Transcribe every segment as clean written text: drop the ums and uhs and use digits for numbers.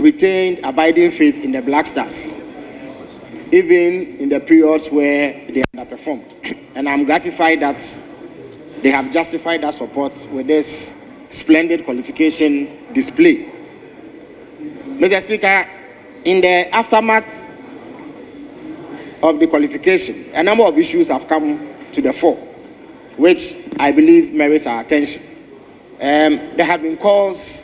retained abiding faith in the Black Stars, even in the periods where they underperformed. And I'm gratified that they have justified that support with this splendid qualification display. Mr. Speaker, in the aftermath of the qualification, a number of issues have come to the fore, which I believe merits our attention. There have been calls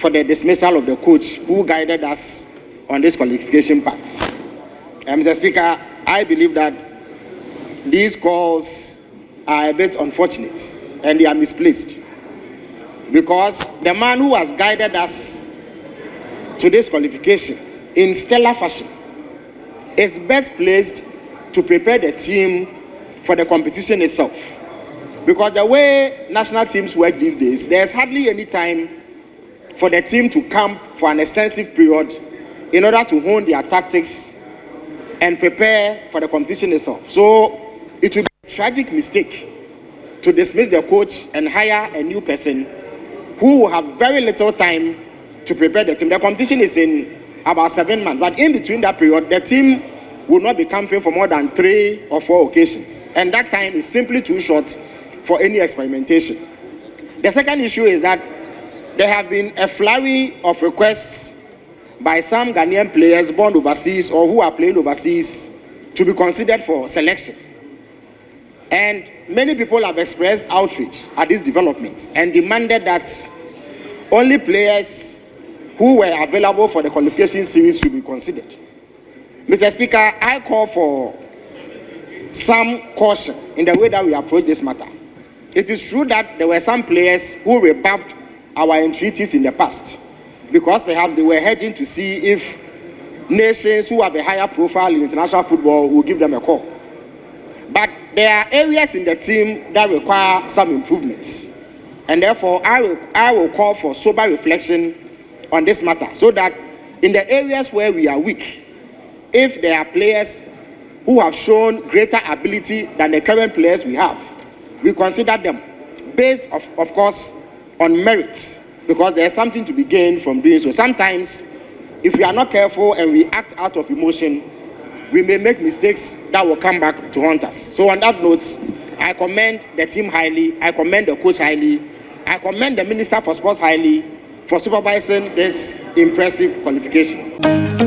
for the dismissal of the coach who guided us on this qualification path. Mr. Speaker, I believe that these calls are a bit unfortunate and they are misplaced, because the man who has guided us to this qualification in stellar fashion is best placed to prepare the team for the competition itself. Because the way national teams work these days, there's hardly any time for the team to camp for an extensive period in order to hone their tactics and prepare for the competition itself. So it would be a tragic mistake to dismiss the coach and hire a new person who will have very little time to prepare the team. The competition is in about 7 months, but in between that period, the team will not be camping for more than 3 or 4 occasions. And that time is simply too short for any experimentation. The second issue is that there have been a flurry of requests by some Ghanaian players born overseas or who are playing overseas to be considered for selection. And many people have expressed outrage at this development and demanded that only players who were available for the qualification series should be considered. Mr. Speaker, I call for some caution in the way that we approach this matter. It is true that there were some players who rebuffed our entreaties in the past because perhaps they were hedging to see if nations who have a higher profile in international football will give them a call. But there are areas in the team that require some improvements. And therefore, I will call for sober reflection on this matter so that in the areas where we are weak, if there are players who have shown greater ability than the current players we have, we consider them based, of course, on merit, because there's something to be gained from doing so. Sometimes, if we are not careful and we act out of emotion, we may make mistakes that will come back to haunt us. So on that note, I commend the team highly, I commend the coach highly, I commend the Minister for Sports highly for supervising this impressive qualification.